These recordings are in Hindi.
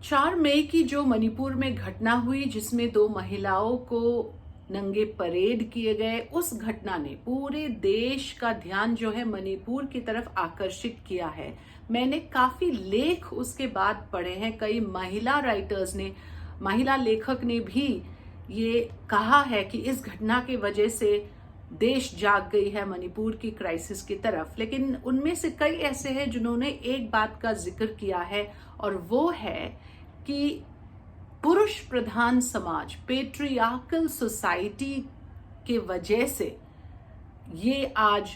4 मई की जो मणिपुर में घटना हुई, जिसमें 2 महिलाओं को नंगे परेड किए गए, उस घटना ने पूरे देश का ध्यान जो है मणिपुर की तरफ आकर्षित किया है। मैंने काफी लेख उसके बाद पढ़े हैं। कई महिला राइटर्स ने, महिला लेखक ने भी ये कहा है कि इस घटना की वजह से देश जाग गई है मणिपुर की क्राइसिस की तरफ। लेकिन उनमें से कई ऐसे हैं जिन्होंने एक बात का जिक्र किया है, और वो है कि पुरुष प्रधान समाज, पेट्रियार्कल सोसाइटी के वजह से ये आज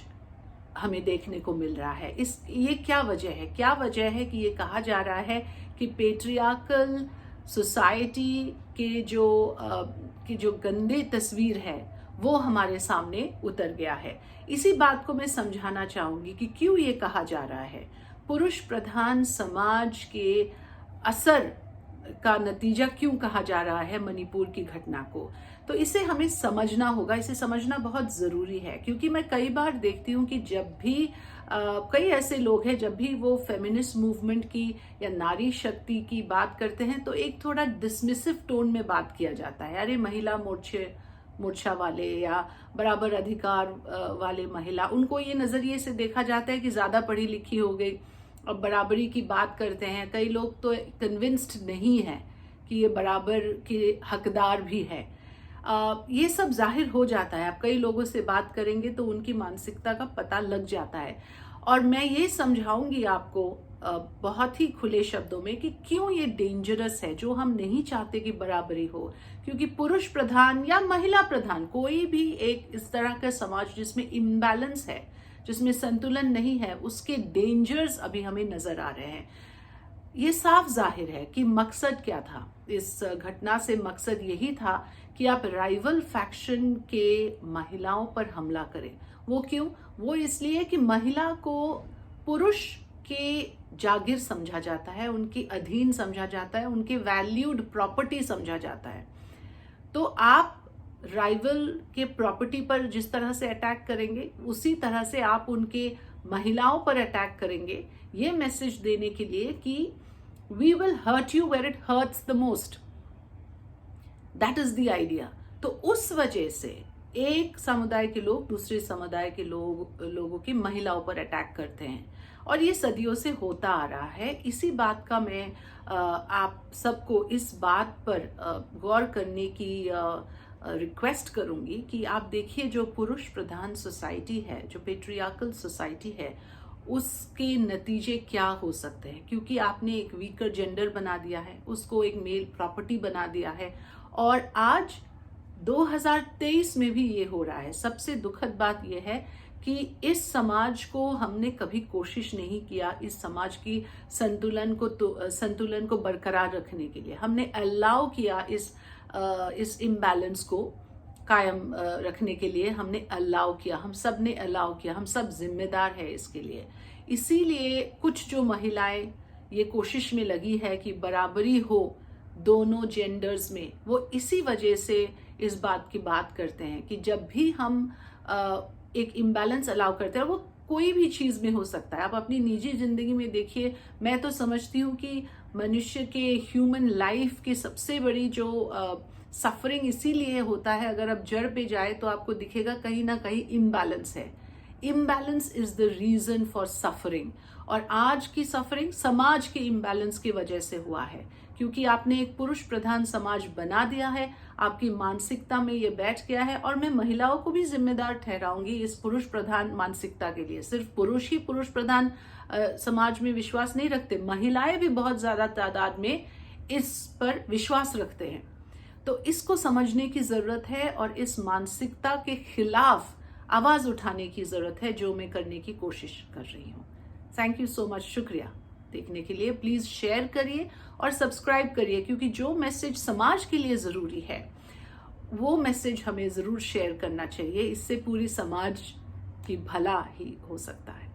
हमें देखने को मिल रहा है। ये क्या वजह है? क्या वजह है कि ये कहा जा रहा है कि पेट्रियार्कल सोसाइटी के जो गंदे तस्वीर है वो हमारे सामने उतर गया है। इसी बात को मैं समझाना चाहूंगी कि क्यों ये कहा जा रहा है। पुरुष प्रधान समाज के असर का नतीजा क्यों कहा जा रहा है मणिपुर की घटना को, तो इसे हमें समझना होगा। इसे समझना बहुत जरूरी है, क्योंकि मैं कई बार देखती हूँ कि जब भी कई ऐसे लोग हैं, जब भी वो फेमिनिस्ट मूवमेंट की या नारी शक्ति की बात करते हैं तो एक थोड़ा डिसमिसिव टोन में बात किया जाता है। अरे महिला मोर्चा वाले या बराबर अधिकार वाले महिला, उनको ये नजरिए से देखा जाता है कि ज्यादा पढ़ी लिखी हो गई, अब बराबरी की बात करते हैं। कई लोग तो कन्विंस्ड नहीं है कि ये बराबर के हकदार भी है। ये सब जाहिर हो जाता है। आप कई लोगों से बात करेंगे तो उनकी मानसिकता का पता लग जाता है। और मैं ये समझाऊंगी आपको बहुत ही खुले शब्दों में कि क्यों ये डेंजरस है, जो हम नहीं चाहते कि बराबरी हो। क्योंकि पुरुष प्रधान या महिला प्रधान कोई भी एक इस तरह का समाज जिसमें इम्बैलेंस है, जिसमें संतुलन नहीं है, उसके डेंजर्स अभी हमें नजर आ रहे हैं। ये साफ जाहिर है कि मकसद क्या था इस घटना से। मकसद यही था कि आप राइवल फैक्शन के महिलाओं पर हमला करें। वो क्यों? वो इसलिए कि महिला को पुरुष के जागीर समझा जाता है, उनकी अधीन समझा जाता है, उनकी वैल्यूड प्रॉपर्टी समझा जाता है। तो आप राइवल के प्रॉपर्टी पर जिस तरह से अटैक करेंगे, उसी तरह से आप उनके महिलाओं पर अटैक करेंगे, ये मैसेज देने के लिए कि we will hurt you where it hurts the most. That is the idea. तो उस वजह से एक समुदाय के लोग दूसरे समुदाय के लोगों की महिलाओं पर अटैक करते हैं, और ये सदियों से होता आ रहा है। इसी बात का मैं आप सबको इस बात पर गौर करने की रिक्वेस्ट करूंगी कि आप देखिए, जो पुरुष प्रधान सोसाइटी है, जो पेट्रियार्कल सोसाइटी है, उसके नतीजे क्या हो सकते हैं। क्योंकि आपने एक वीकर जेंडर बना दिया है, उसको एक मेल प्रॉपर्टी बना दिया है, और आज 2023 में भी ये हो रहा है। सबसे दुखद बात यह है कि इस समाज को हमने कभी कोशिश नहीं किया, इस समाज की संतुलन को बरकरार रखने के लिए हमने अलाउ किया, इस इम्बैलेंस को कायम रखने के लिए हमने अलाउ किया, हम सब ने अलाउ किया, हम सब जिम्मेदार है इसके लिए। इसीलिए कुछ जो महिलाएं ये कोशिश में लगी है कि बराबरी हो दोनों जेंडर्स में, वो इसी वजह से इस बात की बात करते हैं कि जब भी हम एक इम्बैलेंस अलाउ करते हैं, वो कोई भी चीज में हो सकता है। आप अपनी निजी जिंदगी में देखिए, मैं तो समझती हूँ कि मनुष्य के ह्यूमन लाइफ की सबसे बड़ी जो सफरिंग इसीलिए होता है, अगर आप जड़ पे जाए तो आपको दिखेगा कहीं ना कहीं इम्बैलेंस है। Imbalance is the reason for suffering, और आज की सफरिंग समाज के इम्बैलेंस की वजह से हुआ है। क्योंकि आपने एक पुरुष प्रधान समाज बना दिया है, आपकी मानसिकता में ये बैठ गया है। और मैं महिलाओं को भी जिम्मेदार ठहराऊंगी इस पुरुष प्रधान मानसिकता के लिए। सिर्फ पुरुष ही पुरुष प्रधान समाज में विश्वास नहीं रखते, महिलाएं भी बहुत ज्यादा तादाद में इस पर विश्वास रखते हैं। तो इसको समझने की जरूरत है, और इस मानसिकता के खिलाफ आवाज उठाने की जरूरत है, जो मैं करने की कोशिश कर रही हूँ। Thank you so much. शुक्रिया देखने के लिए। प्लीज शेयर करिए और सब्सक्राइब करिए, क्योंकि जो मैसेज समाज के लिए जरूरी है वो मैसेज हमें जरूर शेयर करना चाहिए। इससे पूरी समाज की भला ही हो सकता है।